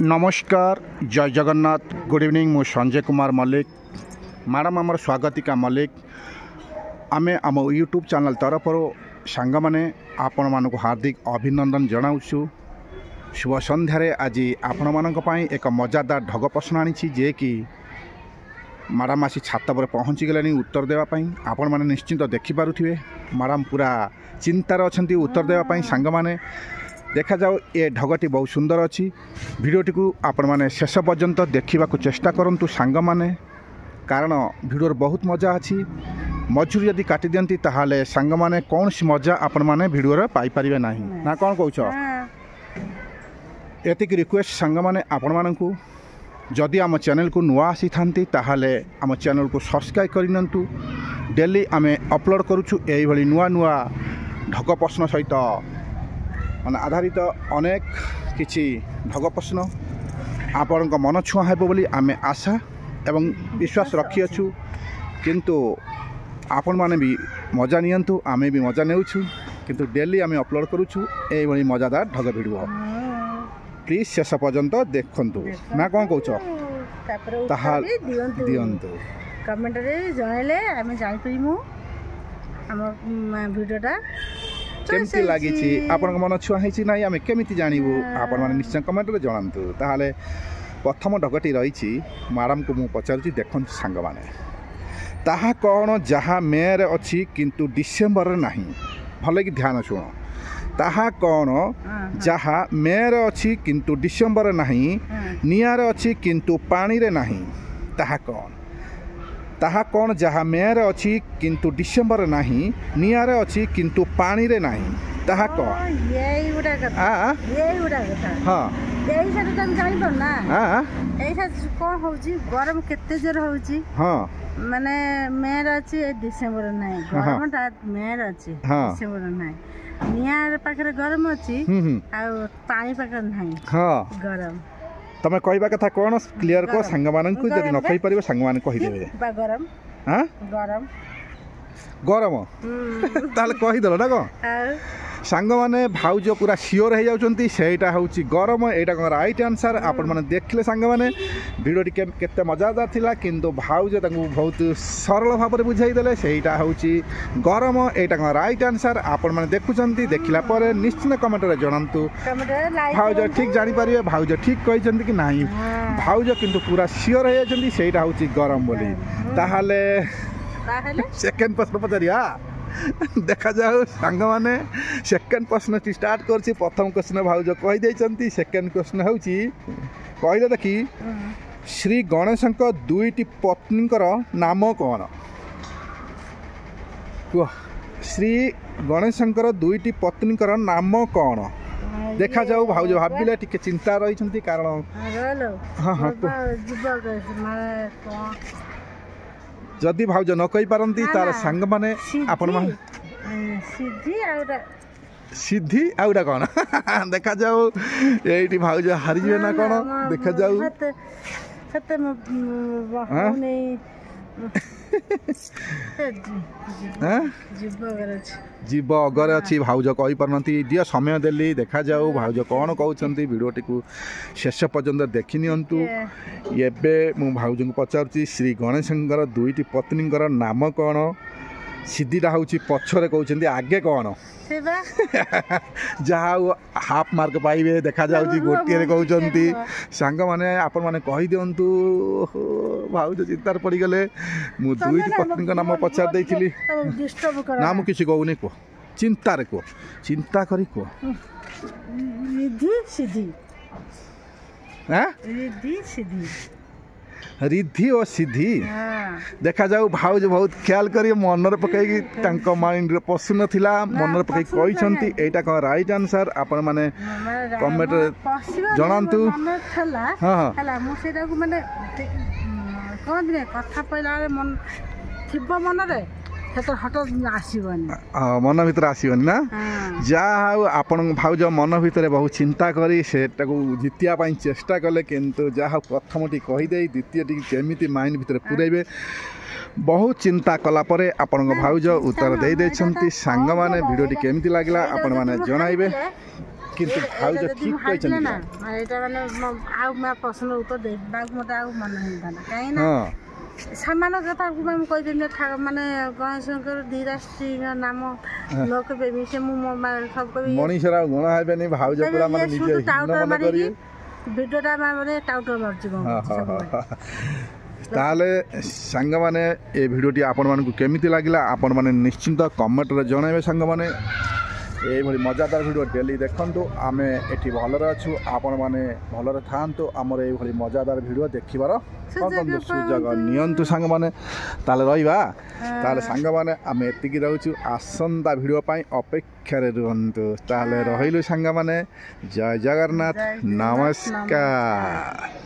नमस्कार जय Jagannath good evening मु संजय कुमार मल्लिक मैडम आमर स्वागतिका मल्लिक आमे आम यूट्यूब चैनल तरफ सांग मैंने आपण मानक हार्दिक अभिनंदन जनाऊँ। शुभ संध्यारे आज आपण मानक पई एक मजादार ढग प्रश्न आनी जे कि मैडम आसी छात पर पहुँची गले उत्तर देवाई। आपण मैंने निश्चिंत देखिपे मैडम पूरा चिंतार अच्छा उत्तर देवाई। सांग मैंने देखा जाओ ये ढगटी बहुत सुंदर अच्छी। भिडियोटी को आपण माने शेष पर्यंत देखा चेष्टा करूँ सांग माने, कारण भिडियोर बहुत मजा अच्छी। मजूरी यदि काटी दियंती ताहाले सांग माने कौन सी मजा आपण माने भिडियोर पाई परिबे नाही ना कौन कहूछ। एतिक रिक्वेस्ट सांग माने आपण मानकू जदि आम चैनल को नुआ आसी थांती ताहाले आम चैनल को सब्सक्राइब करिनंतु। डेली आमे अपलोड करूछु एई भली नुआ नुआ ढग प्रश्न सहित माने आधारित अनेक किछि ढग प्रश्न आपण मन छुआ हेबो बोली आमे आशा एवं विश्वास रखिअछु। किंतु आपण माने भी मजा नियंतु, आमे भी मजा नेउछु। किंतु डेली आमे अपलोड करूछु एई भली मजादार ढग भिडियो। प्लीज शेष पर्यंत देखंतु ना कौन कहूछ। ताहा दियंतु कमेंट रे जणाइले आमे जानि परिमु हम वीडियोटा केमती लगी आपण मन छुआ है ना आम केमी जानू आपण मैंने निश्चय कमेंट रे जनातु। ताहले प्रथम ढगटी रही मैडम को मुझे पचारुची देखु सांग माने ताहा कौन जहाँ मेयर अच्छी किंतु डिसेम्बर नहीं। भले कि ध्यान शुण ताहा कौन जहाँ मेयर अच्छी किंतु डिसेम्बर नहीं, निआर अच्छी किंतु पानी रे नहीं। ताहा कौन जहाँ मेयर अच्छी किंतु डिसेम्बर नहीं, निआर अच्छी किंतु पानी रे नहीं। ताहा कौन यही उडा कथा यही उडा कथा। हां यही से तुम जानि पर ना। हां यही से कोन होउची गरम केते जोर होउची। हां माने मेयर अच्छी डिसेम्बर नहीं, गरम ता मेयर अच्छी डिसेम्बर नहीं, निआर पाखरे गरम अच्छी आ पानी पाखरे नहीं। हां गरम तमे कहबा कथा कोन क्लियर को सांग माननकु जदि न कहि परिबो सांग मान कहि देबे बा गरम। हां गरम गरम ताले कहि देलो ना को सांग माने भाउज पूरा सियोर हो जाउचंती सेटा होउची गरम। एटा को राइट आंसर आपण माने देखले सांग माने वीडियोटी केते मजादार थिला, किंतु भाउज तांगु बहुत सरल भाव में बुझाई देले सेटा होउची गरम। एटा को राइट आंसर आपण माने देखुचंती। देखिला पर निश्चित कमेंट रे जणांतु भाउज ठीक जानि परिबे भाउज ठीक कहिचंती कि नाही। भाउज किंतु पूरा सियोर हो जाउचंती सेटा होउची गरम बोली। ताहाले सेकंड प्रश्न पचारिया देखा जाओ सांग माने सेकंड प्रश्न स्टार्ट करछि। प्रथम क्वेश्चन भाउज कहि दैचंती, सेकंड क्वेश्चन होउची कहले देखि श्री गणेशंक दुईटी पत्नीकर नाम कौन। श्री गणेशंकर दुईटी पत्नीकर नाम कौन। देखा जाओ भाउज भाबिले टिके चिंता रहिचंती कारण हां जदि भाउज न कहि पारंती तार सांग माने आपण मान सिद्धि आउडा कौन देखा जाओ एठी भाउज हारि जे ना कौन देखा जाओ जीव अगर अच्छी भाउज कहि पारनती दिया समय देली। देखा जाओ भाउज कौन कहउचंती वीडियोटी को शेष पर्यंत देखि नियंतु। एबे मु भाउज को पचारुची श्री गणेशंकर दुईटी पत्नीकर नाम कौन। सिद्धिटा होउची पछरे कहउचंती आगे कौन जहाँ हाफ मार्क पाइबे। देखा जाउची गोटिए रे कहउचंती सांग माने आपण माने कहि दियंतु। भाउज चिंतार पड़ी गले मु दुईटी पत्नीक नाम पचार देइथिली नाम किछि कहउनी को चिंता रे को चिंता करी को रिद्धि सिद्धि। हैं रिद्धि सिद्धि रिद्धि और सिद्धि। देखा जाऊ भाउज बहुत ख्याल करी मन पकई माइंड रे पसुन थिला मन पकई कहिसंती एटा को राइट आंसर आपण माने कमेंट जणांतु। हां हला मु सेटा को माने कोन रे कथा पहिला रे मन थिबो मन रे सेतो हटो आसीबनी मन भीतर आसीबनी ना। जा आपण भाउज मन भीतर बहुत चिंता करी सेटा को जितिया पई चेष्टा कले, किंतु जा प्रथमटी कहि देई द्वितीयटी केमिति माइंड भीतर पुरैबे बहुत चिंता कला परे आपण भाउज उत्तर दे देछंती। सांग माने वीडियोटी केमिति लागला आपण माने जणाइबे। কিন্তু ভাউজ ঠিক କହିଛନ୍ତି না এটা মানে ଆଉ ମା ପ୍ରଶ୍ନ ଉତ୍ତର ଦେବାକୁ ମୋତେ ଆଉ ମନ ହେଇଥାନ୍ତା କାହିଁକି ନା ସାମାନ୍ୟ କଥାକୁ ମୁଁ କହିଦେବି ମାନେ ଗଣେଶଙ୍କର ଧୀରା ସ୍ତ୍ରୀଙ୍କ ନାମ ଲୋକ ବେବି ସେ ମୁଁ ସବୁ କହିବି ମଣିଷର ଆଉ ଗୁଣ ହେବେନି ଭାଉଜ ପୁରା ମାନେ ନିଜେ ଟାଉଟର ମାରିକି ଭିଡ଼ିଓଟା ମାନେ ଟାଉଟର ମାରୁଛି ତାହେଲେ ସାଙ୍ଗମାନେ ଏ ଭିଡ଼ିଓଟି ଆପଣମାନଙ୍କୁ କେମିତି ଲାଗିଲା ଆପଣମାନେ ନିଶ୍ଚିନ୍ତ କମେଣ୍ଟରେ ଜଣାଇବେ ସାଙ୍ଗମାନେ এইভাবে মজাদার ভিডিও ডেলি দেখন্তু আমি এটি ভালরে অছু আপনার ভালরে থাকতু আমার এইভাবে মজাদার ভিডিও দেখিবার সুযোগ নিয়ন্তু সাঙ্গ মানে তাহলে রহবা তাহলে সাঙ্গ মানে আমি এতিকি রহুছু আসন্তা ভিডিও পাই অপেক্ষারে রহন্তু তাহলে রহিলু সাঙ্গ মানে জয় জগন্নাথ নমস্কার।